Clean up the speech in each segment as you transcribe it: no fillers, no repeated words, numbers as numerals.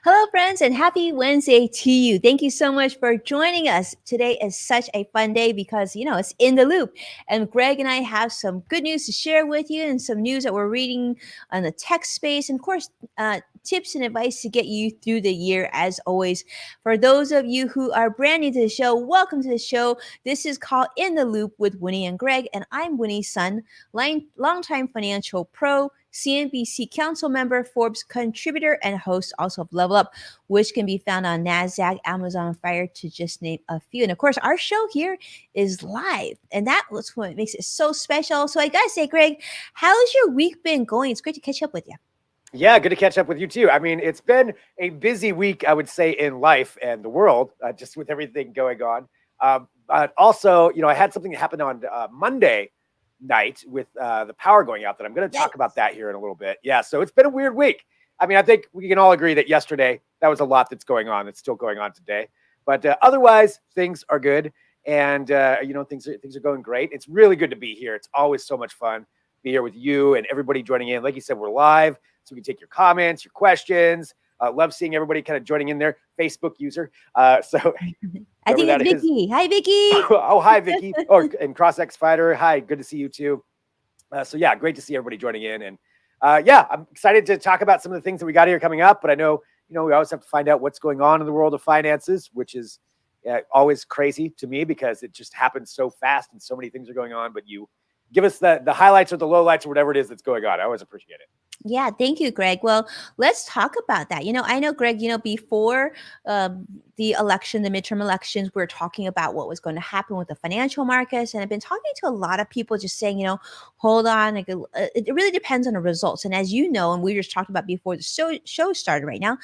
Hello, friends, and happy Wednesday to you. Thank you so much for joining us. Today is such a fun day because, it's in the loop. And Greg and I have some good news to share with you and some news that we're reading on the tech space. And of course, tips and advice to get you through the year as always. For those of you who are brand new to the show, welcome to the show. This is called In the Loop with Winnie and Greg. And I'm Winnie's son, longtime financial pro, CNBC council member, Forbes contributor, and host also of Level Up, which can be found on NASDAQ, Amazon Fire, to just name a few. And of course, our show here is live, and that was what makes it so special. So I gotta say, Greg, how's your week been going? It's great to catch up with you. Yeah, good to catch up with you too. I mean, it's been a busy week, I would say, in life and the world, just with everything going on. But also, I had something that happened on Monday night with the power going out that I'm going to talk about that here in a little bit. Yeah, so it's been a weird week. I mean, I think we can all agree that yesterday that was a lot that's going on. That's still going on today. But otherwise, things are good, and things are going great. It's really good to be here. It's always so much fun to be here with you and everybody joining in. Like you said, we're live, so we can take your comments, your questions. Love seeing everybody kind of joining in there. Facebook user. So I think it's Vicky. Hi, Vicky. Oh, hi, Vicky. Oh, and CrossX Fighter. Hi, good to see you too. So yeah, great to see everybody joining in. And I'm excited to talk about some of the things that we got here coming up. But I know, we always have to find out what's going on in the world of finances, which is always crazy to me because it just happens so fast and so many things are going on. But you give us the highlights or the lowlights or whatever it is that's going on. I always appreciate it. Yeah, thank you, Greg. Well, let's talk about that. I know, Greg, before the election, the midterm elections, we were talking about what was going to happen with the financial markets. And I've been talking to a lot of people just saying, hold on. It really depends on the results. And as you know, and we just talked about before the show started right now,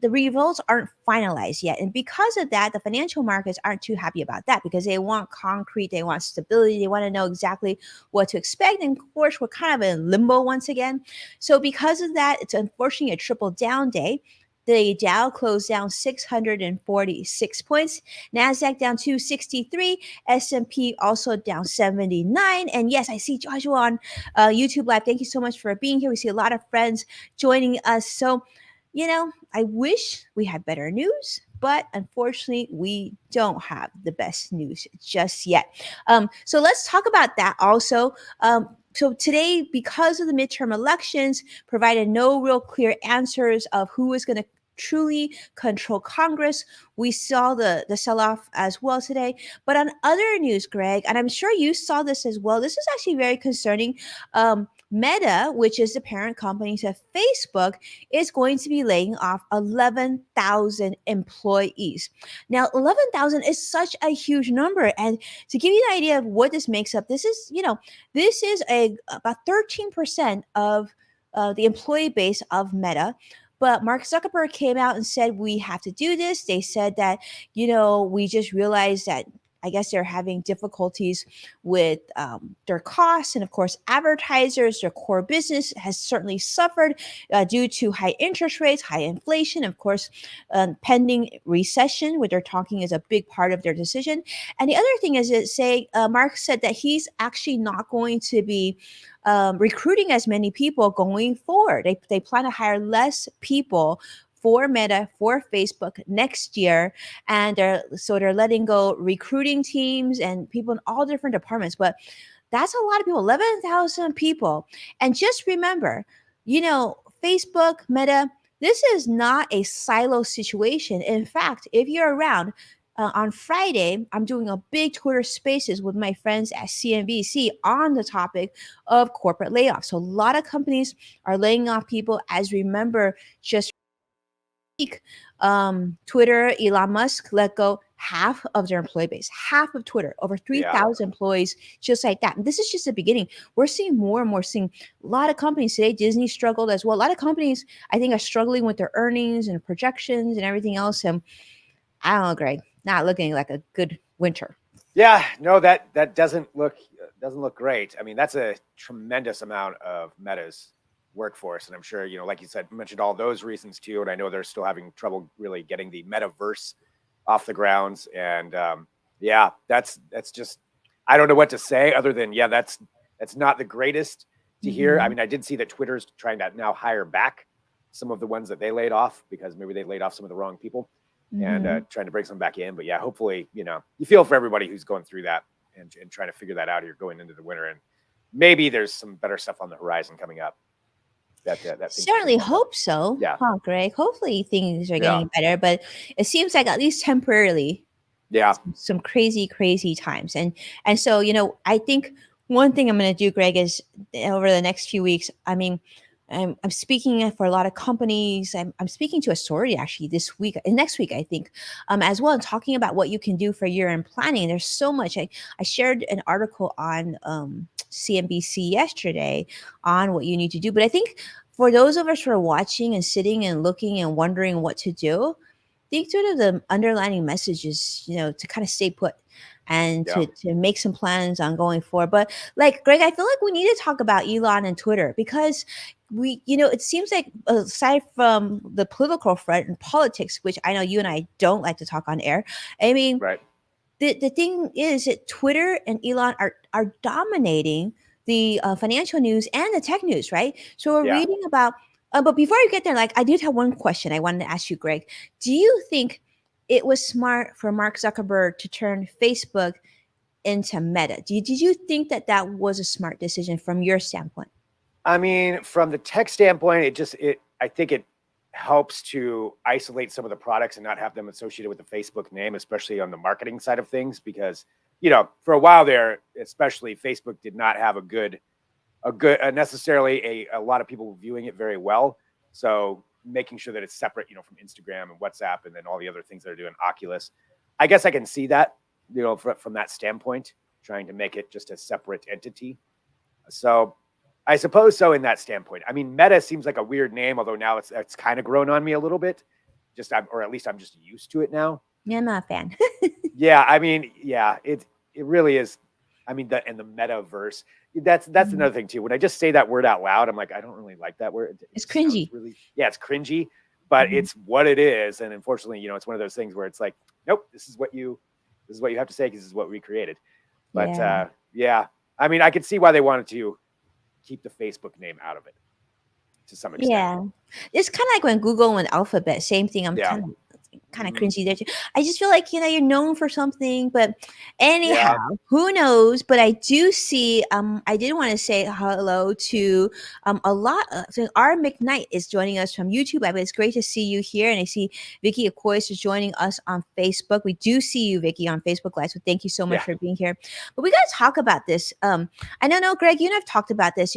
the results aren't finalized yet. And because of that, the financial markets aren't too happy about that because they want concrete, they want stability, they want to know exactly what to expect. And of course, we're kind of in limbo once again. So because of that, it's unfortunately a triple down day. The Dow closed down 646 points, NASDAQ down 263, S&P also down 79. And yes, I see Joshua on YouTube Live. Thank you so much for being here. We see a lot of friends joining us. So, I wish we had better news, but unfortunately, we don't have the best news just yet. So let's talk about that also. So today, because of the midterm elections, provided no real clear answers of who is going to truly control Congress. We saw the sell-off as well today. But on other news, Greg, and I'm sure you saw this as well, this is actually very concerning. Meta, which is the parent company to Facebook, is going to be laying off 11,000 employees. Now, 11,000 is such a huge number. And to give you an idea of what this makes up, this is about 13% of the employee base of Meta. But Mark Zuckerberg came out and said, we have to do this. They said that, we just realized that I guess they're having difficulties with their costs. And of course, advertisers, their core business has certainly suffered due to high interest rates, high inflation, of course, pending recession, which they're talking is a big part of their decision. And the other thing is that Mark said that he's actually not going to be recruiting as many people going forward. They plan to hire less people for Meta, for Facebook next year. And they're letting go recruiting teams and people in all different departments. But that's a lot of people, 11,000 people. And just remember, Facebook, Meta, this is not a silo situation. In fact, if you're around, on Friday, I'm doing a big Twitter Spaces with my friends at CNBC on the topic of corporate layoffs. So a lot of companies are laying off people. As remember, just week, Twitter, Elon Musk let go half of their employee base, half of Twitter, over 3,000 employees, just like that. And this is just the beginning. We're seeing more and more, seeing a lot of companies today. Disney struggled as well. A lot of companies, I think, are struggling with their earnings and projections and everything else. And I don't know, Greg, not looking like a good winter. Yeah, no, that doesn't look great. I mean, that's a tremendous amount of Meta's workforce. And I'm sure, like you said, mentioned all those reasons too. And I know they're still having trouble really getting the metaverse off the grounds. And yeah, that's just, I don't know what to say other than, yeah, that's not the greatest to hear. I Mhm. mean, I did see that Twitter's trying to now hire back some of the ones that they laid off because maybe they laid off some of the wrong people and Mhm. trying to bring some back in. But yeah, hopefully, you feel for everybody who's going through that and trying to figure that out here going into the winter. And maybe there's some better stuff on the horizon coming up that things can Certainly look up. hope so, Yeah. huh, Greg? Hopefully things are Yeah. getting better, but it seems like at least temporarily Yeah. some crazy crazy times. And so, I think one thing I'm going to do, Greg, is over the next few weeks, I mean, I'm speaking for a lot of companies. I'm speaking to a sorority actually this week, next week, I think, as well, and talking about what you can do for year-end planning. There's so much. I shared an article on CNBC yesterday on what you need to do, but I think for those of us who are watching and sitting and looking and wondering what to do, think sort of the underlining message is, to kind of stay put and Yeah. to make some plans on going forward. But like Greg, I feel like we need to talk about Elon and Twitter because it seems like aside from the political front and politics, which I know you and I don't like to talk on air, I mean, Right. the thing is that Twitter and Elon are dominating the financial news and the tech news, right? So we're Yeah. reading about. But before you get there, like I did have one question I wanted to ask you, Greg. Do you think it was smart for Mark Zuckerberg to turn Facebook into Meta? Did you think that was a smart decision from your standpoint? I mean, from the tech standpoint, I think it helps to isolate some of the products and not have them associated with the Facebook name, especially on the marketing side of things, because, for a while there, especially Facebook did not have necessarily a lot of people viewing it very well. So making sure that it's separate, from Instagram and WhatsApp and then all the other things that are doing Oculus. I guess I can see that, from that standpoint, trying to make it just a separate entity. So I suppose so in that standpoint. I mean, Meta seems like a weird name, although now it's kind of grown on me a little bit. Or at least I'm just used to it now. Yeah, I'm not a fan. Yeah, I mean, yeah, it really is. I mean, the metaverse. That's Mhm. another thing too. When I just say that word out loud, I'm like, I don't really like that word. It It's just sounds cringy. really, yeah, it's cringy, but Mhm. it's what it is. And unfortunately, it's one of those things where it's like, nope, this is what you have to say because this is what we created. But Yeah. yeah, I mean, I could see why they wanted to keep the Facebook name out of it to some extent. Yeah. It's kinda like when Google went Alphabet, same thing, I'm Yeah. kinda Hmm. cringy there too. I just feel like, you're known for something, but anyhow, Yeah. who knows? But I do see, I did wanna say hello to, a lot so R. McKnight is joining us from YouTube. I mean, it's great to see you here, and I see Vicky, of course, is joining us on Facebook. We do see you, Vicky, on Facebook Live, so thank you so much Yeah. for being here. But we gotta talk about this. I don't know, Greg, you and I've talked about this,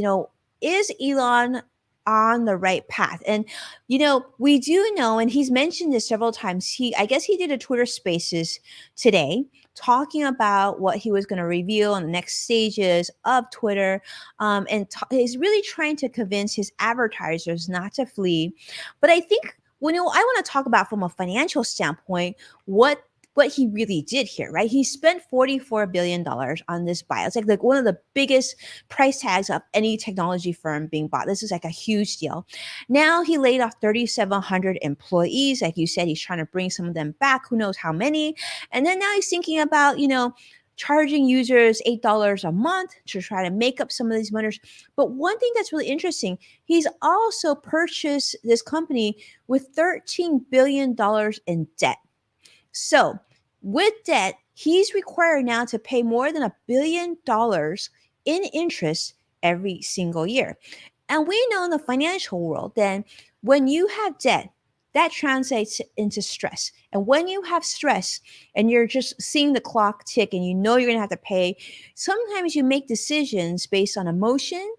is Elon on the right path? And we do know, and he's mentioned this several times. I guess he did a Twitter Spaces today talking about what he was going to reveal on the next stages of Twitter, and he's really trying to convince his advertisers not to flee. But I think I want to talk about from a financial standpoint what he really did here, right? He spent $44 billion on this buy. It's like one of the biggest price tags of any technology firm being bought. This is like a huge deal. Now he laid off 3,700 employees. Like you said, he's trying to bring some of them back. Who knows how many? And then now he's thinking about, charging users $8 a month to try to make up some of these winners. But one thing that's really interesting, he's also purchased this company with $13 billion in debt. So, with debt, he's required now to pay more than $1 billion in interest every single year. And we know in the financial world, then when you have debt, that translates into stress. And when you have stress and you're just seeing the clock tick and you're going to have to pay, sometimes you make decisions based on emotion,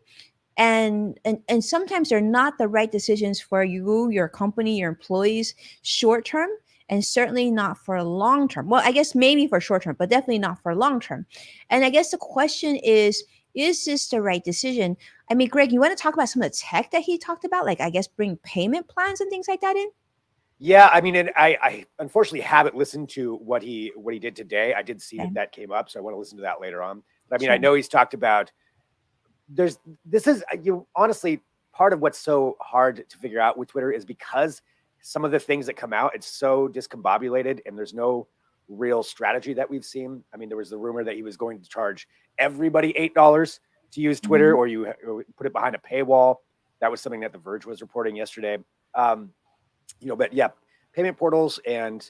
and sometimes they're not the right decisions for you, your company, your employees, short term, and certainly not for long term. Well, I guess maybe for short term, but definitely not for long term. And I guess the question is this the right decision? I mean, Greg, you want to talk about some of the tech that he talked about, like I guess bring payment plans and things like that in? Yeah, I mean, and I unfortunately haven't listened to what he did today. I did see Okay, that came up, so I want to listen to that later on. But I mean, I sure. know he's talked about this is, honestly, part of what's so hard to figure out with Twitter is because some of the things that come out, it's so discombobulated and there's no real strategy that we've seen. I mean, there was the rumor that he was going to charge everybody $8 to use Twitter, Mhm. or or put it behind a paywall. That was something that The Verge was reporting yesterday. Um, but yeah, payment portals and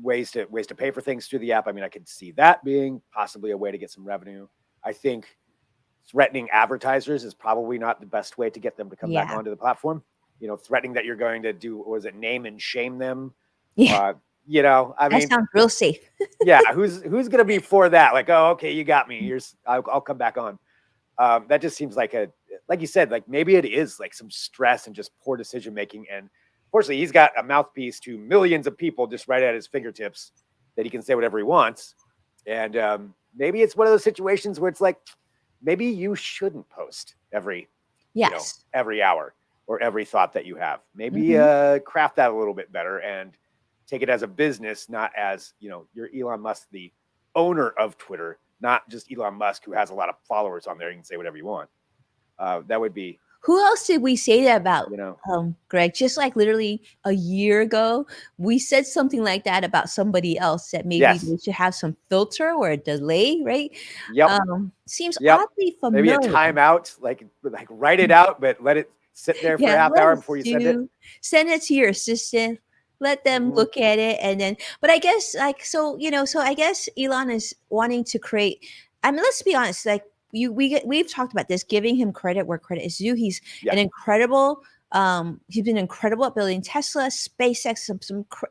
ways to pay for things through the app. I mean, I could see that being possibly a way to get some revenue. I think threatening advertisers is probably not the best way to get them to come back Yeah. onto the platform. Threatening that you're going to do, was it name and shame them? Yeah. Uh, I That mean, sounds real safe. yeah, who's gonna be for that? Like, oh, okay, you got me. I'll come back on. That just seems like like you said, like maybe it is like some stress and just poor decision making. And fortunately, he's got a mouthpiece to millions of people just right at his fingertips that he can say whatever he wants. And maybe it's one of those situations where it's like, maybe you shouldn't post Yes. every hour or every thought that you have. Maybe Mhm. craft that a little bit better and take it as a business, not as, you're Elon Musk, the owner of Twitter, not just Elon Musk, who has a lot of followers on there. You can say whatever you want. That would be, Who else did we say that about, you know, Greg? Just like literally a year ago, we said something like that about somebody else, that maybe yes, they should have some filter or a delay, right? yep, Seems yep. oddly Maybe a familiar. timeout, like write it out, but let it sit there for a Yeah, half let hour us before you send it. do send it to your assistant, let them Hmm. look at it, and then but I guess, like, so I guess Elon is wanting to create, I mean, let's be honest, like, we've talked about this, giving him credit where credit is due. He's Yeah, an incredible, he's been incredible at building Tesla, SpaceX,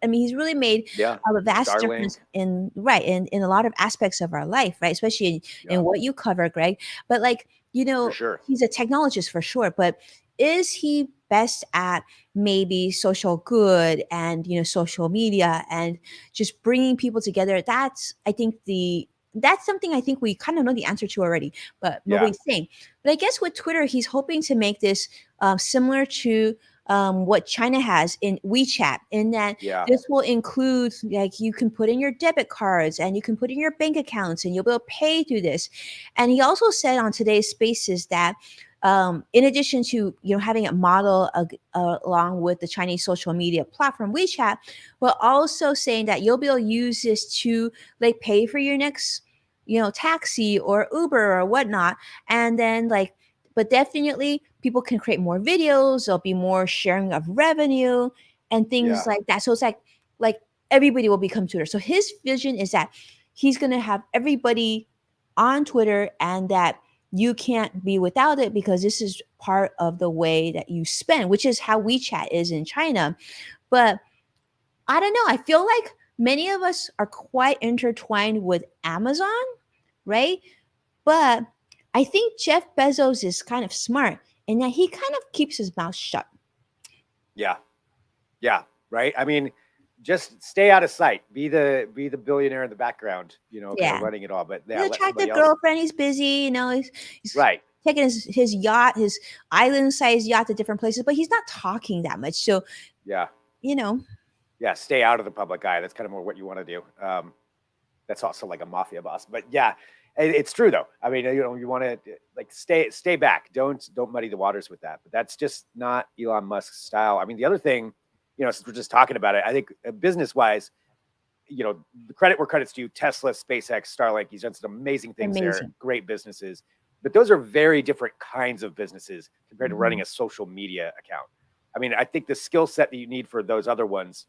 I mean, he's really made yeah. a vast Starlink. difference in, right, in a lot of aspects of our life, right? Especially in Yeah, what you cover, Greg. But, like, for sure. he's a technologist for sure, but is he best at maybe social good and, social media and just bringing people together? That's something I think we kind of know the answer to already, but Yeah, nobody's saying. But I guess with Twitter, he's hoping to make this similar to what China has in WeChat, in that yeah, this will include, like, you can put in your debit cards and you can put in your bank accounts and you'll be able to pay through this. And he also said on today's Spaces that, in addition to, having a model along with the Chinese social media platform WeChat, but also saying that you'll be able to use this to, like, pay for your next, taxi or Uber or whatnot. And then, like, but definitely people can create more videos. There'll be more sharing of revenue and things yeah, like that. So it's like everybody will become Twitter. So his vision is that he's going to have everybody on Twitter, and that you can't be without it, because this is part of the way that you spend, which is how WeChat is in China. But I don't know. I feel like many of us are quite intertwined with Amazon, right? But I think Jeff Bezos is kind of smart in that he kind of keeps his mouth shut. yeah. Yeah, right. I mean, just stay out of sight. Be the billionaire in the background, kind of Yeah. running it all. But He's yeah, an let somebody attractive else. girlfriend. He's busy, he's Right. taking his yacht, his island sized yacht to different places, but he's not talking that much. So, Yeah. you know, Yeah. Stay out of the public eye. That's kind of more what you want to do. That's also like a mafia boss. But yeah, it's true though. I mean, you want to like stay back. Don't muddy the waters with that. But that's just not Elon Musk's style. I mean, the other thing, since we're just talking about it, I think business wise, the credit where credit's due. Tesla, SpaceX, Starlink. He's done some amazing things there. amazing. Great businesses, but those are very different kinds of businesses compared to running Mhm. a social media account. I mean, I think the skill set that you need for those other ones,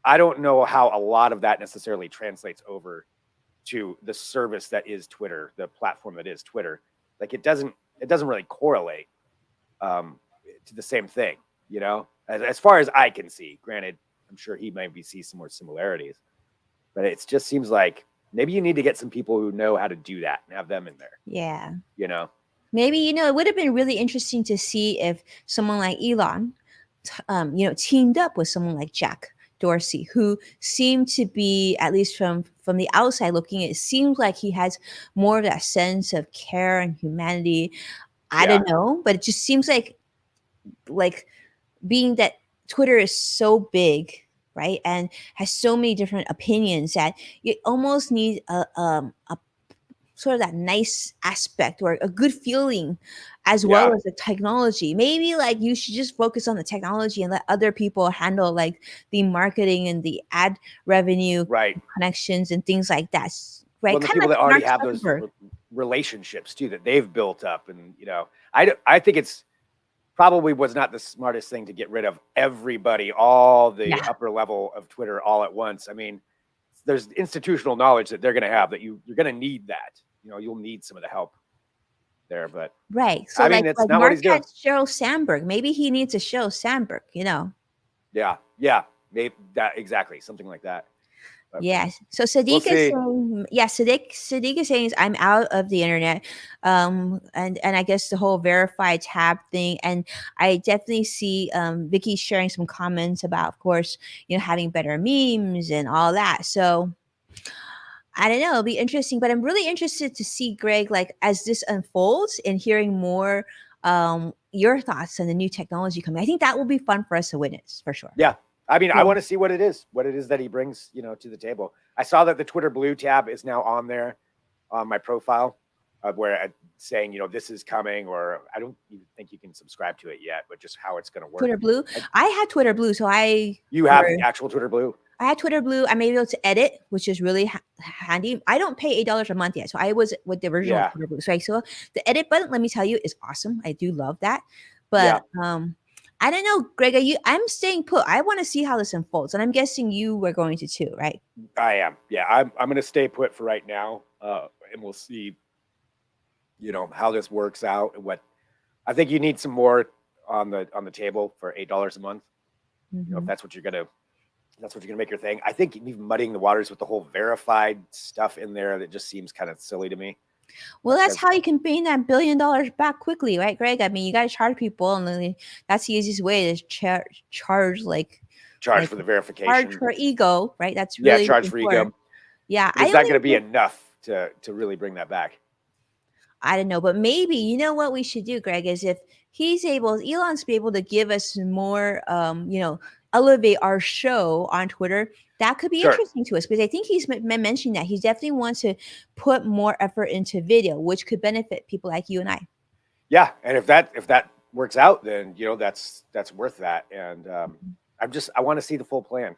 I don't know how a lot of that necessarily translates over to the service that is Twitter, the platform that is Twitter. Like it doesn't really correlate um, to the same thing, as far as I can see. Granted, I'm sure he maybe sees some more similarities, but it just seems like maybe you need to get some people who know how to do that and have them in there, Yeah. you know? Maybe, it would have been really interesting to see if someone like Elon, teamed up with someone like Jack Dorsey, who seemed to be, at least from the outside looking, it seems like he has more of that sense of care and humanity. I Yeah. don't know, but it just seems like being that Twitter is so big, right, and has so many different opinions, that you almost need a sort of that nice aspect or a good feeling as well Yeah. as the technology. Maybe like you should just focus on the technology and let other people handle like the marketing and the ad revenue Right. connections and things like that. Well, Right? and the Kind of people like that already Mark have those Zuckerberg. relationships too that they've built up, and I think it's probably was not the smartest thing to get rid of everybody, all the Yeah. upper level of Twitter all at once. I mean, there's institutional knowledge that they're going to have that you're going to need that. You'll need some of the help there, but Right. So I mean, like it's like not what Mark he's had doing. Sheryl Sandberg. Maybe he needs to show Sandberg, you know. Yeah, yeah, maybe that exactly something like that. But Yes. So we'll Sadiq is see. saying, yeah, Sadiq is saying I'm out of the internet. And I guess the whole verified tab thing. And I definitely see Vicky sharing some comments about, of course, having better memes and all that. So I don't know, it'll be interesting, but I'm really interested to see Greg like as this unfolds and hearing more your thoughts on the new technology coming. I think that will be fun for us to witness for sure. Yeah, I mean, I Yeah. want to see what it is that he brings, to the table. I saw that the Twitter Blue tab is now on there on my profile, where it's saying, this is coming, or I don't even think you can subscribe to it yet, but just how it's going to work. Twitter Blue. I- I had Twitter Blue, so You have actual Twitter Blue? I had Twitter Blue. I'm able to edit, which is really handy. I don't pay $8 a month yet, so I was with the original Yeah. Twitter Blue. So I saw the edit button. Let me tell you, is awesome. I do love that. Yeah. But I don't know, Greg. I'm staying put. I want to see how this unfolds, and I'm guessing you were going to too, right? I am. Yeah, I'm going to stay put for right now, and we'll see, how this works out. And what I think you need some more on the table for $8 a month. If that's what you're gonna make your thing. I think even muddying the waters with the whole verified stuff in there, that just seems kind of silly to me. Well, that's how you can bring that $1 billion back quickly, right, Greg? I mean, you got to charge people, and then that's the easiest way to charge for the verification. Charge for ego, right? That's really charge for ego. Yeah, but it's not going to be enough to really bring that back. I don't know, but maybe what we should do, Greg, is if Elon's be able to give us more, elevate our show on Twitter. That could be interesting to us because I think he's mentioning that he definitely wants to put more effort into video, which could benefit people like you and I. Yeah, and if that works out, then that's worth that. And I want to see the full plan.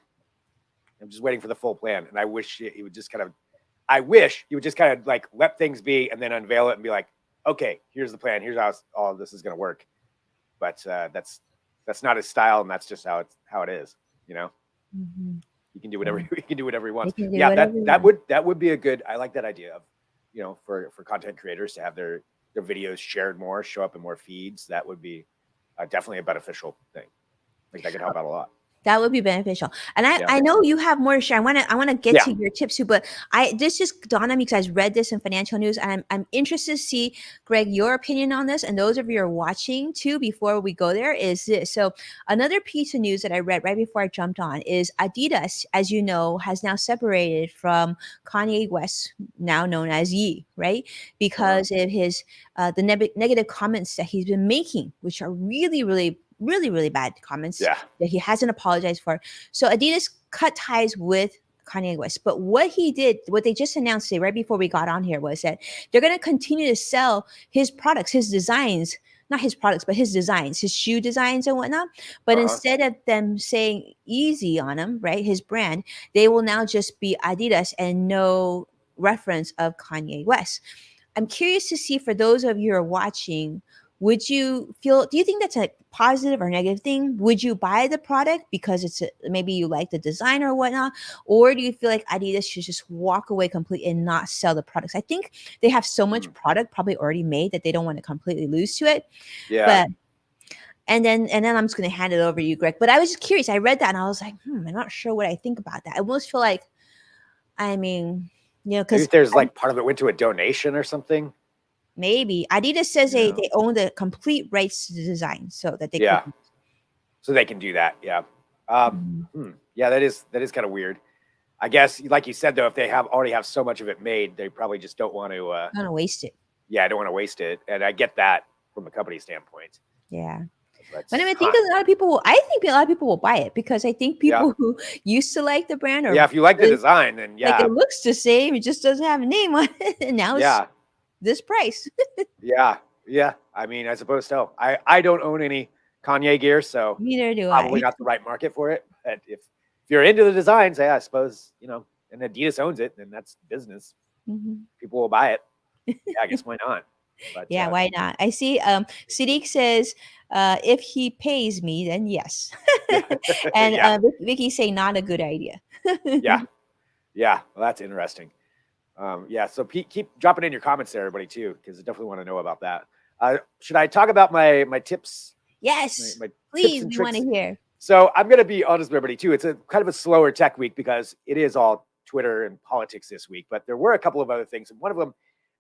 I'm just waiting for the full plan, and I wish he would just kind of like let things be and then unveil it and be like, okay, here's the plan. Here's how all of this is going to work. But that's not his style, and that's just how it is. Mm-hmm. He can do whatever he wants. He Yeah, that would be a good. I like that idea of for content creators to have their videos shared more, show up in more feeds. That would be definitely a beneficial thing. I think that could help out a lot. That would be beneficial. And I know you have more to share. I want to get to your tips too, but this just dawned on me because I read this in financial news, and I'm interested to see, Greg, your opinion on this, and those of you who are watching too before we go there is this. So another piece of news that I read right before I jumped on is Adidas, as you know, has now separated from Kanye West, now known as Ye, right? Because of his the negative comments that he's been making, which are really, really, really, really bad comments that he hasn't apologized for. So Adidas cut ties with Kanye West. But what they just announced today, right before we got on here, was that they're going to continue to sell his products, his designs, not his products, but his designs, his shoe designs and whatnot. But instead of them saying easy on him, right, his brand, they will now just be Adidas and no reference of Kanye West. I'm curious to see, for those of you who are watching, do you think that's a positive or negative thing? Would you buy the product because maybe you like the design or whatnot? Or do you feel like Adidas should just walk away completely and not sell the products? I think they have so much product probably already made that they don't want to completely lose to it. Yeah. And then I'm just going to hand it over to you, Greg. But I was just curious. I read that and I was like, I'm not sure what I think about that. I almost feel like, because there's like part of it went to a donation or something. Maybe Adidas says they own the complete rights to the design, so that they so they can do that. Yeah, yeah, that is kind of weird. I guess, like you said, though, if they already have so much of it made, they probably just don't want to waste it. Yeah, I don't want to waste it, and I get that from a company standpoint. Yeah. But I think a lot of people will buy it because I think people who used to like the brand, or if you like the design, then like it looks the same, it just doesn't have a name on it, and now it's this price. Yeah, Yeah, I mean, I suppose so. I don't own any Kanye gear, so Neither do probably I. not the right market for it. But if you're into the designs, yeah, I suppose, and Adidas owns it, then that's business. Mhm. People will buy it. Yeah, I guess why not? But Yeah, why not? I see Sadiq says if he pays me, then yes. yeah, And yeah, Vicky say not a good idea. yeah, yeah. Well, that's interesting. Yeah, so keep dropping in your comments there, everybody, too, because I definitely want to know about that. Should I talk about my tips, my, Yes, my tips please, and we want to tricks? hear. So I'm going to be honest with everybody, too. It's a kind of a slower tech week because it is all Twitter and politics this week, but there were a couple of other things. And one of them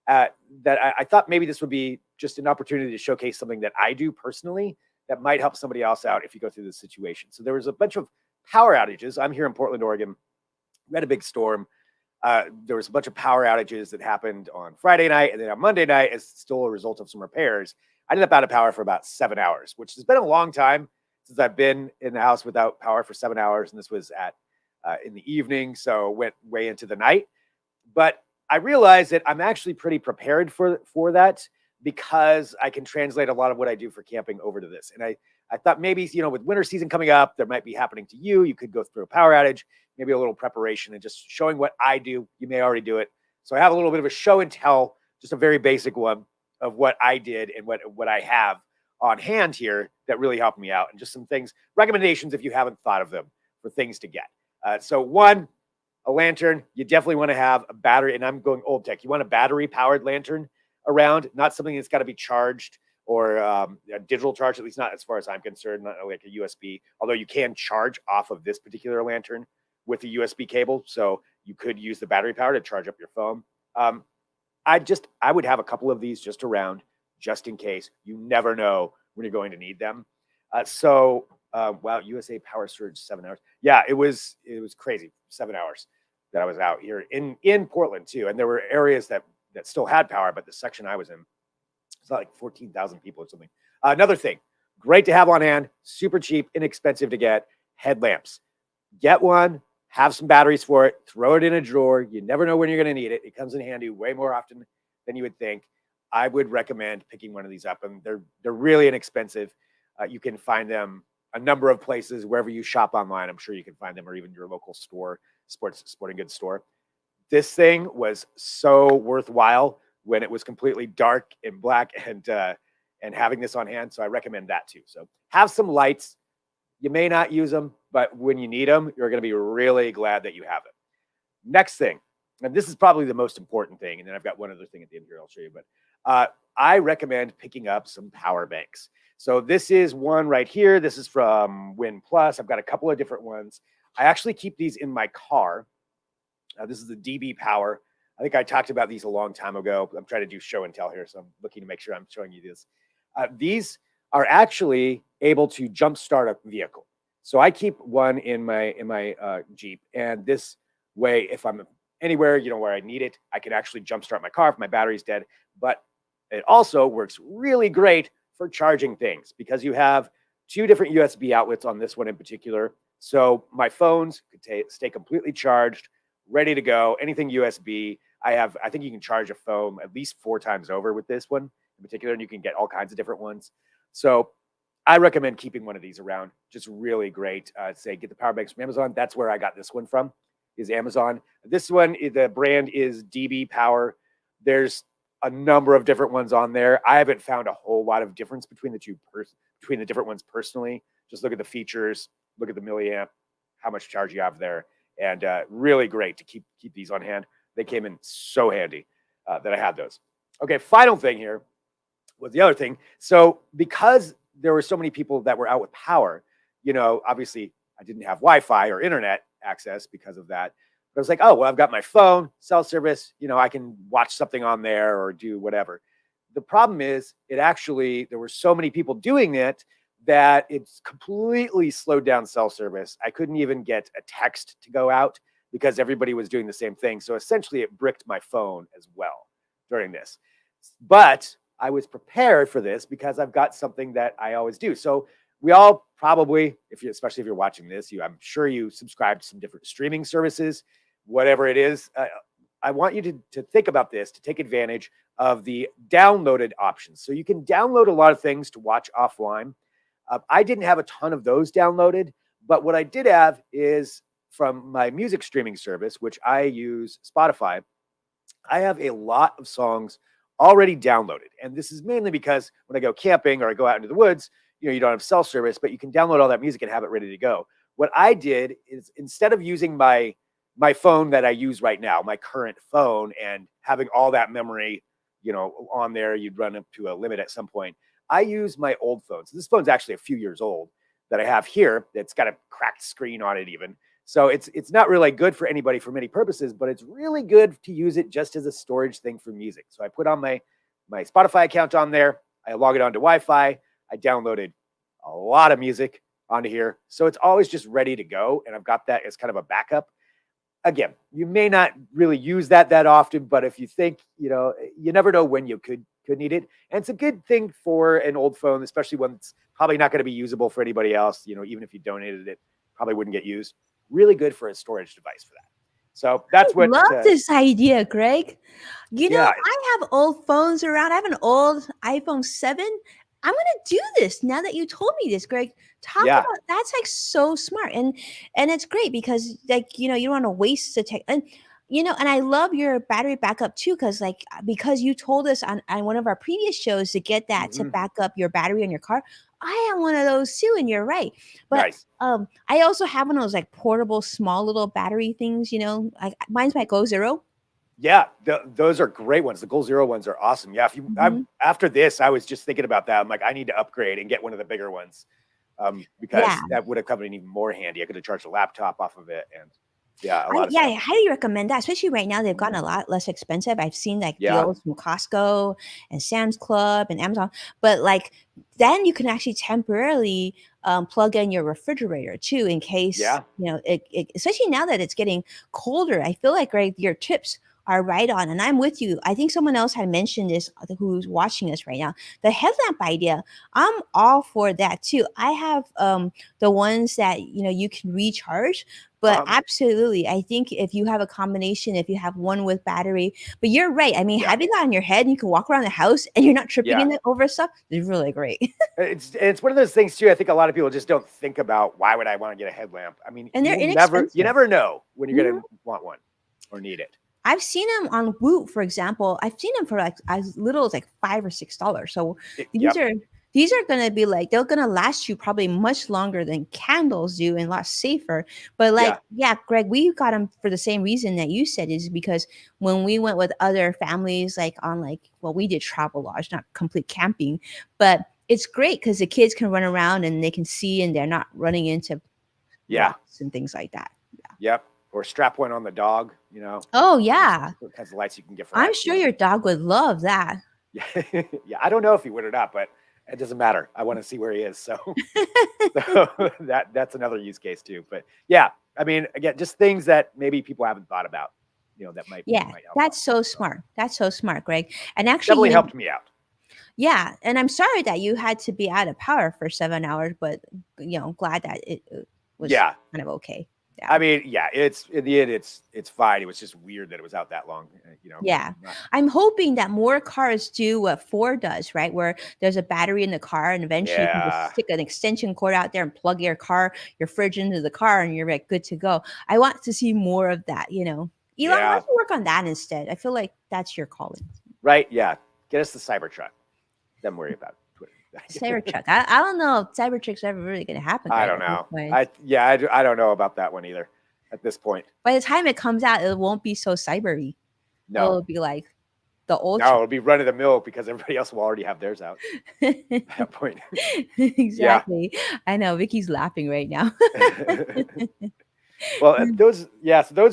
uh, that I thought maybe this would be just an opportunity to showcase something that I do personally that might help somebody else out if you go through this situation. So there was a bunch of power outages. I'm here in Portland, Oregon. We had a big storm. There was a bunch of power outages that happened on Friday night, and then on Monday night, as still a result of some repairs, I ended up out of power for about 7 hours, which has been a long time since I've been in the house without power for 7 hours, and this was at in the evening, so went way into the night. But I realized that I'm actually pretty prepared for that because I can translate a lot of what I do for camping over to this. And I thought maybe, with winter season coming up, that might be happening to you. You could go through a power outage, maybe a little preparation and just showing what I do. You may already do it. So I have a little bit of a show and tell, just a very basic one of what I did and what I have on hand here that really helped me out, and just some things, recommendations if you haven't thought of them for things to get. So one, a lantern, you definitely want to have a battery. And I'm going old tech. You want a battery powered lantern around, not something that's got to be charged or a digital charge, at least not as far as I'm concerned, not like a USB, although you can charge off of this particular lantern with a USB cable. So you could use the battery power to charge up your phone. Um, I would have a couple of these just around, just in case. You never know when you're going to need them. Wow, USA power surge 7 hours. Yeah, it was crazy. 7 hours that I was out here in Portland too, and there were areas that still had power, but the section I was in, it's like 14,000 people or something. Another thing, great to have on hand, super cheap, inexpensive to get, headlamps. Get one, have some batteries for it, throw it in a drawer. You never know when you're going to need it. It comes in handy way more often than you would think. I would recommend picking one of these up, and they're really inexpensive. You can find them a number of places wherever you shop online. I'm sure you can find them, or even your local store, sporting goods store. This thing was so worthwhile when it was completely dark and black, and having this on hand. So I recommend that too. So have some lights. You may not use them, but when you need them, you're going to be really glad that you have it. Next thing, and this is probably the most important thing, and then I've got one other thing at the end here I'll show you, but I recommend picking up some power banks. So this is one right here. This is from Win Plus. I've got a couple of different ones. I actually keep these in my car. This is the DB Power. I think I talked about these a long time ago. I'm trying to do show and tell here, so I'm looking to make sure I'm showing you this. These are actually able to jumpstart a vehicle. So I keep one in my Jeep, and this way, if I'm anywhere where I need it, I can actually jumpstart my car if my battery's dead. But it also works really great for charging things because you have two different USB outlets on this one in particular. So my phones could stay completely charged, ready to go. Anything USB. I think you can charge a phone at least 4 times over with this one in particular, and you can get all kinds of different ones. So I recommend keeping one of these around. Just really great. Say get the power banks from Amazon. That's where I got this one from, is Amazon. This one, the brand is DB Power. There's a number of different ones on there. I haven't found a whole lot of difference between between the different ones personally. Just look at the features, look at the milliamp, how much charge you have there, and really great to keep these on hand. They came in so handy that I had those. Okay, final thing here was the other thing. So because there were so many people that were out with power, obviously I didn't have Wi-Fi or internet access because of that. But I was like, oh, well, I've got my phone, cell service, I can watch something on there or do whatever. The problem is there were so many people doing it that it's completely slowed down cell service. I couldn't even get a text to go out because everybody was doing the same thing. So essentially it bricked my phone as well during this. But I was prepared for this because I've got something that I always do. So we all probably, especially if you're watching this, I'm sure you subscribe to some different streaming services, whatever it is. I want you to think about this, to take advantage of the downloaded options. So you can download a lot of things to watch offline. I didn't have a ton of those downloaded, but what I did have is from my music streaming service, which I use Spotify. I have a lot of songs already downloaded. And this is mainly because when I go camping or I go out into the woods, you don't have cell service, but you can download all that music and have it ready to go. What I did is instead of using my phone that I use right now, my current phone, and having all that memory, on there, you'd run up to a limit at some point. I use my old phone. So this phone's actually a few years old that I have here. It's got a cracked screen on it even. So it's not really good for anybody for many purposes, but it's really good to use it just as a storage thing for music. So I put on my Spotify account on there. I log it onto Wi-Fi. I downloaded a lot of music onto here. So it's always just ready to go. And I've got that as kind of a backup. Again, you may not really use that often, but if you think, you never know when you could need it. And it's a good thing for an old phone, especially when it's probably not going to be usable for anybody else. Even if you donated it, probably wouldn't get used. Really good for a storage device for that. So that's what. Love this idea, Greg. Yeah. I have old phones around. I have an old iPhone 7. I'm gonna do this now that you told me this, Greg. Talk Yeah. about that's like so smart, and it's great because you don't want to waste the tech, and and I love your battery backup too, because you told us on one of our previous shows to get that to back up your battery on your car. I have one of those too, and you're right. But Nice. I also have one of those like portable, small little battery things. Like mine's my Go Zero. Yeah, those are great ones. The Goal Zero ones are awesome. Yeah, after this, I was just thinking about that. I'm like, I need to upgrade and get one of the bigger ones, because that would have come in even more handy. I could have charged a laptop off of it, and I highly recommend that. Especially right now, they've gotten a lot less expensive. I've seen deals from Costco and Sam's Club and Amazon, but then you can actually temporarily plug in your refrigerator too, in case especially now that it's getting colder. I feel like your tips are right on, and I'm with you. I think someone else had mentioned this who's watching us right now. The headlamp idea, I'm all for that too. I have the ones that you can recharge. But absolutely, I think if you have a combination, if you have one with battery, but you're right. I mean, having that on your head and you can walk around the house and you're not tripping in it over stuff is really great. It's one of those things too. I think a lot of people just don't think about, why would I want to get a headlamp? I mean, and they're inexpensive. You never know when you're going to want one or need it. I've seen them on Woot, for example. I've seen them for as little as $5 or $6. So these are going to be they're going to last you probably much longer than candles do and a lot safer. But Greg, we got them for the same reason that you said, is because when we went with other families, we did travel lodge, not complete camping, but it's great because the kids can run around and they can see and they're not running into rocks and things like that. Yep. Or strap one on the dog, Oh, yeah. What kinds of lights you can get for I'm sure your dog would love that. Yeah. Yeah. I don't know if he would or not, but it doesn't matter. I want to see where he is. So, that's another use case too. But yeah, I mean, again, just things that maybe people haven't thought about, that might help. That's so smart. That's so smart, Greg. And actually definitely helped me out. Yeah. And I'm sorry that you had to be out of power for 7 hours, but glad that it was kind of okay. Yeah. I mean, it's in the end, it's fine. It was just weird that it was out that long. Yeah, I'm hoping that more cars do what Ford does, right? Where there's a battery in the car, and eventually you can just stick an extension cord out there and plug your fridge into the car, and you're good to go. I want to see more of that. Elon, why don't you work on that instead? I feel like that's your calling. Right? Yeah, get us the Cybertruck. Then worry about Twitter. Cybertruck. I don't know if Cybertruck's ever really going to happen. I don't know. I don't know about that one either at this point. By the time it comes out, it won't be so cybery. No. It'll be like the old. No, it'll be run of the mill because everybody else will already have theirs out at that point. Exactly. Yeah. I know. Vicky's laughing right now. Well, those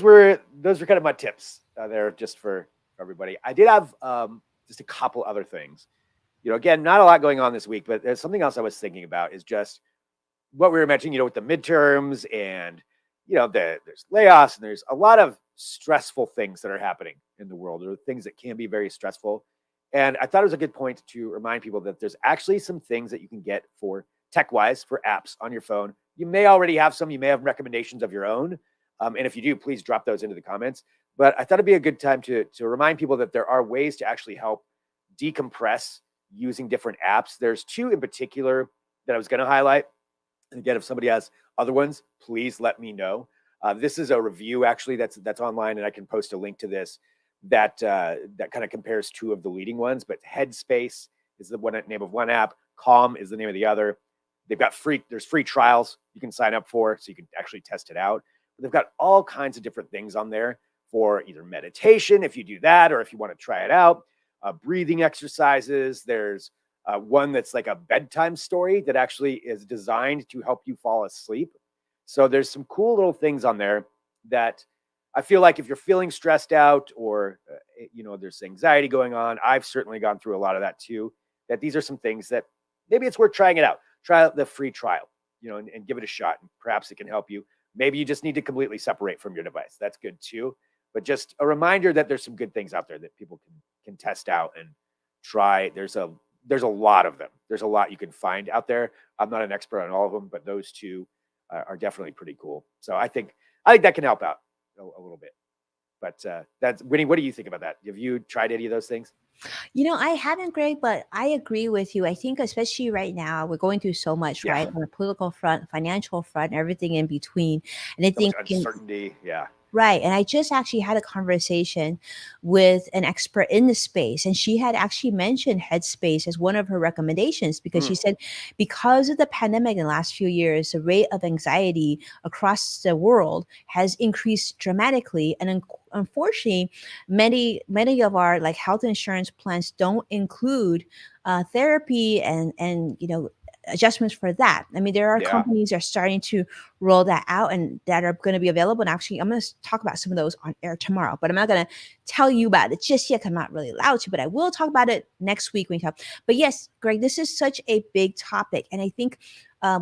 were kind of my tips there just for everybody. I did have just a couple other things. Again, not a lot going on this week, but there's something else I was thinking about, is just what we were mentioning, with the midterms and, there's layoffs and there's a lot of stressful things that are happening in the world, or things that can be very stressful. And I thought it was a good point to remind people that there's actually some things that you can get for tech-wise, for apps on your phone. You may already have some, you may have recommendations of your own. And if you do, please drop those into the comments. But I thought it'd be a good time to remind people that there are ways to actually help decompress using different apps. There's two in particular that I was going to highlight. And again, if somebody has other ones, please let me know. This is a review actually that's online, and I can post a link to this that kind of compares two of the leading ones. But Headspace is the name of one app. Calm is the name of the other. There's free trials you can sign up for, so you can actually test it out. But they've got all kinds of different things on there for either meditation, if you do that, or if you want to try it out, breathing exercises. There's one that's like a bedtime story that actually is designed to help you fall asleep. So there's some cool little things on there that I feel like if you're feeling stressed out or, there's anxiety going on, I've certainly gone through a lot of that too, that these are some things that maybe it's worth trying it out. Try out the free trial, and give it a shot, and perhaps it can help you. Maybe you just need to completely separate from your device. That's good too. But just a reminder that there's some good things out there that people can test out and try. There's a lot of them. There's a lot you can find out there. I'm not an expert on all of them, but those two are definitely pretty cool. So I think that can help out a little bit. But that's Winnie. What do you think about that? Have you tried any of those things? I haven't, Greg, but I agree with you. I think, especially right now, we're going through so much, Yeah. right? On the political front, financial front, everything in between. And I So much think, uncertainty. Yeah. right. And I just actually had a conversation with an expert in the space, and she had actually mentioned Headspace as one of her recommendations because she said, because of the pandemic in the last few years, the rate of anxiety across the world has increased dramatically. And unfortunately, many of our like health insurance plans don't include therapy and adjustments for that. I mean, there are Yeah. companies that are starting to roll that out and that are going to be available. And actually, I'm going to talk about some of those on air tomorrow, but I'm not going to tell you about it just yet. I'm not really allowed to, but I will talk about it next week when we talk. But yes, Greg, this is such a big topic. And I think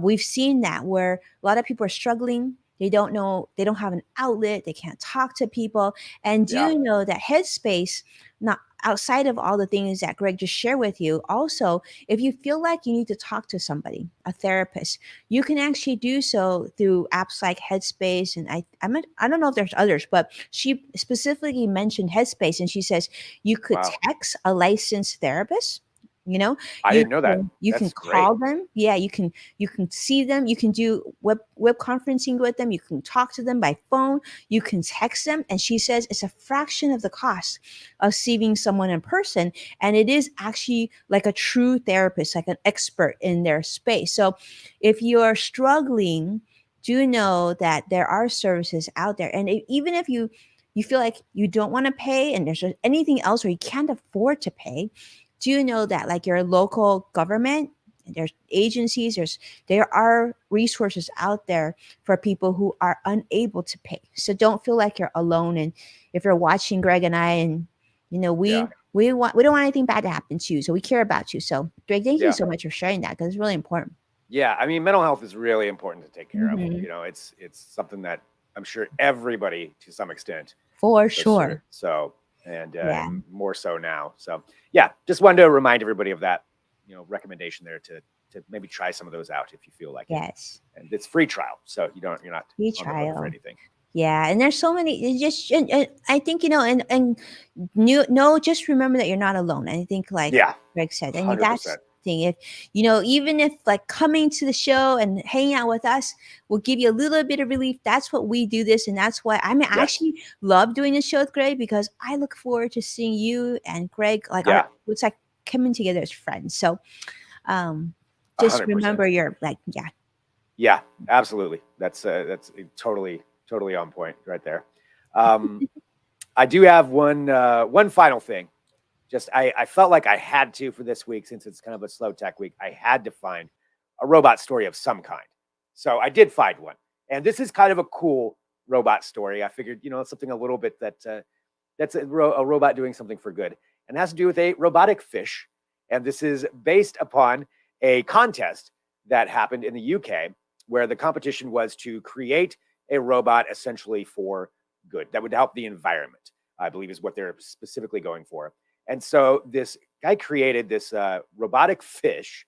we've seen that where a lot of people are struggling. They don't know, they don't have an outlet, they can't talk to people. And do Yeah. you know that Headspace, not outside of all the things that Greg just shared with you, also, if you feel like you need to talk to somebody, a therapist, you can actually do so through apps like Headspace. And I don't know if there's others, but she specifically mentioned Headspace, and she says you could Wow. text a licensed therapist. I You didn't know that. you can That's great. call them. Yeah, you can see them. You can do web conferencing with them. You can talk to them by phone. You can text them. And she says it's a fraction of the cost of seeing someone in person. And it is actually like a true therapist, like an expert in their space. So if you're struggling, do know that there are services out there. And even if you feel like you don't want to pay and there's anything else or you can't afford to pay, do you know that like your local government, there's agencies, there are resources out there for people who are unable to pay. So don't feel like you're alone. And if you're watching Greg and I, and Yeah. we don't want anything bad to happen to you, so we care about you. So Greg, thank you Yeah. so much for sharing that, because it's really important. Yeah. I mean, mental health is really important to take care of. Mhm. It's something that I'm sure everybody to some extent For goes through. sure. So, Yeah. and more so now. So, yeah, just wanted to remind everybody of that, recommendation there to maybe try some of those out if you feel like it. Yes. And it's free trial, so you're not Free on the hook for trial. anything. Yeah, and there's so many. It's just, and I think and no, just remember that you're not alone. I think, like Yeah, Greg said, and that's 100%. the thing. If even if like coming to the show and hanging out with us will give you a little bit of relief, that's what we do this, and that's why I Yes. actually love doing this show with Greg, because I look forward to seeing you and Greg like Yeah. it's like coming together as friends. So, just 100%. remember you're like, yeah. Yeah, absolutely. That's totally on point right there. I do have one final thing. Just I felt like I had to, for this week, since it's kind of a slow tech week, I had to find a robot story of some kind. So I did find one, and this is kind of a cool robot story. I figured, it's something a little bit that's a robot doing something for good, and it has to do with a robotic fish. And this is based upon a contest that happened in the UK, where the competition was to create a robot essentially for good that would help the environment, I believe is what they're specifically going for. And so this guy created this robotic fish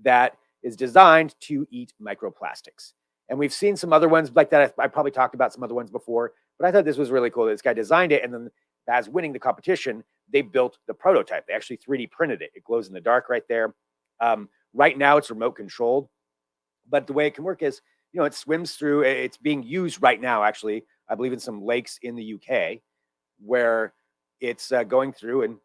that is designed to eat microplastics. And we've seen some other ones like that. I probably talked about some other ones before, but I thought this was really cool. This guy designed it, and then as winning the competition, they built the prototype. They actually 3D printed it. It glows in the dark right there. Right now, it's remote controlled, but the way it can work is, it swims through. It's being used right now, actually, I believe in some lakes in the UK, where it's going through and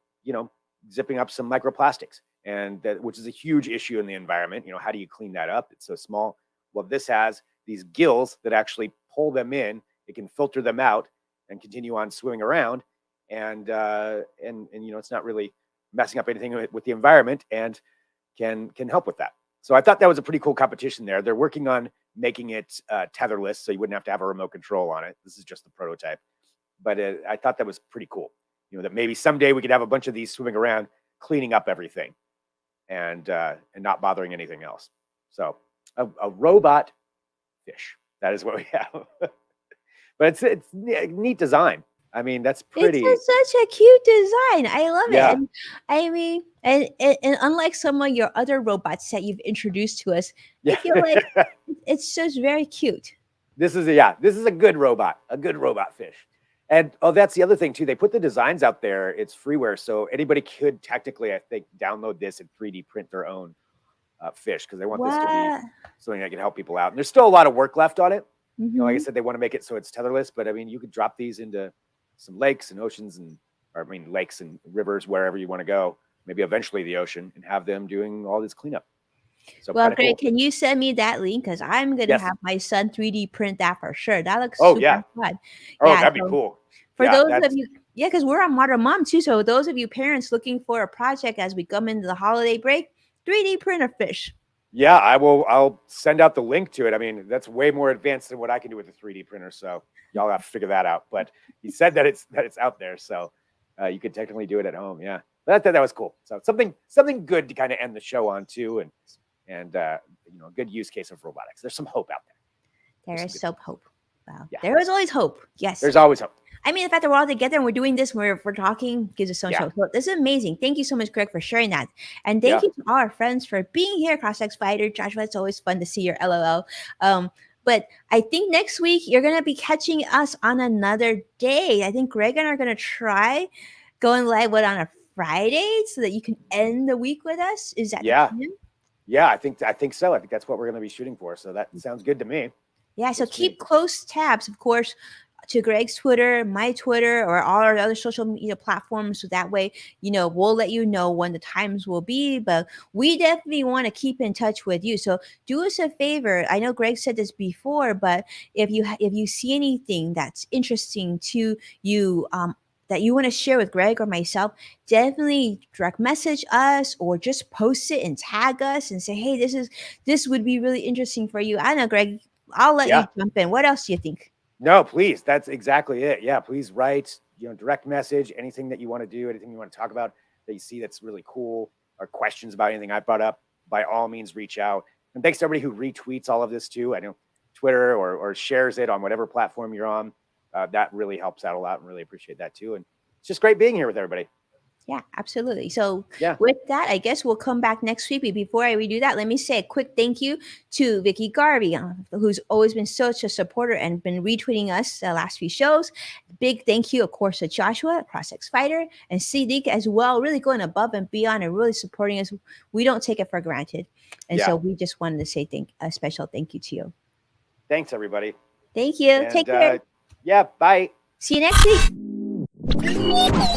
zipping up some microplastics, and which is a huge issue in the environment. How do you clean that up? It's so small. Well, this has these gills that actually pull them in. It can filter them out and continue on swimming around, and it's not really messing up anything with the environment, and can help with that. So I thought that was a pretty cool competition there. They're working on making it tetherless, so you wouldn't have to have a remote control on it. This is just the prototype, but I thought that was pretty cool. That maybe someday we could have a bunch of these swimming around, cleaning up everything, and not bothering anything else. So a robot fish. That is what we have. But it's neat design. I mean, that's pretty. It's such a cute design. I love Yeah. it. And I mean, and unlike some of your other robots that you've introduced to us, I feel like it's just very cute. This is a good robot fish. And that's the other thing too. They put the designs out there. It's freeware, so anybody could technically, I think, download this and 3D print their own fish, because they want this to be something that can help people out. And there's still a lot of work left on it. Mm-hmm. Like I said, they want to make it so it's tetherless, but I mean, you could drop these into some lakes and oceans, lakes and rivers, wherever you want to go. Maybe eventually the ocean, and have them doing all this cleanup. So well, Greg, cool. Can you send me that link? Because I'm gonna have my son 3D print that for sure. That looks super fun. Oh, that'd be cool. For those of you, because we're on Modern Mom too. So those of you parents looking for a project as we come into the holiday break, 3D print a fish. Yeah, I'll send out the link to it. I mean, that's way more advanced than what I can do with a 3D printer. So y'all have to figure that out. But he said that it's out there, so you could technically do it at home. Yeah, but I thought that was cool. So something good to kind of end the show on too, and a good use case of robotics. There's some hope out there. There is some hope. Wow, yeah. There is always hope. Yes, there's always hope. I mean, the fact that we're all together and we're doing this, we're talking, gives us so much hope. So this is amazing. Thank you so much, Greg, for sharing that. And thank you to all our friends for being here. Cross-X Fighter, Joshua, it's always fun to see your LOL. But I think next week you're going to be catching us on another day. I think Greg and I are going to try going live on a Friday so that you can end the week with us. Is that the plan? Yeah, I think so. I think that's what we're going to be shooting for. So that sounds good to me. Yeah, so keep close tabs, of course, to Greg's Twitter, my Twitter, or all our other social media platforms. So that way, we'll let you know when the times will be. But we definitely want to keep in touch with you. So do us a favor. I know Greg said this before, but if you see anything that's interesting to you, that you want to share with Greg or myself, definitely direct message us or just post it and tag us and say, hey, this would be really interesting for you. I know, Greg, I'll let you jump in. What else do you think? No, please. That's exactly it. Yeah, please write, direct message, anything that you want to do, anything you want to talk about that you see that's really cool, or questions about anything I brought up, by all means, reach out. And thanks to everybody who retweets all of this too. I know Twitter or shares it on whatever platform you're on. That really helps out a lot, and really appreciate that too. And it's just great being here with everybody. Yeah, absolutely. So with that, I guess we'll come back next week. But before we do that, let me say a quick thank you to Vicky Garvey, who's always been such a supporter and been retweeting us the last few shows. Big thank you, of course, to Joshua, Cross-X Fighter, and Siddiq as well, really going above and beyond and really supporting us. We don't take it for granted. And so we just wanted to say a special thank you to you. Thanks, everybody. Thank you. And, take care. Bye. See you next week.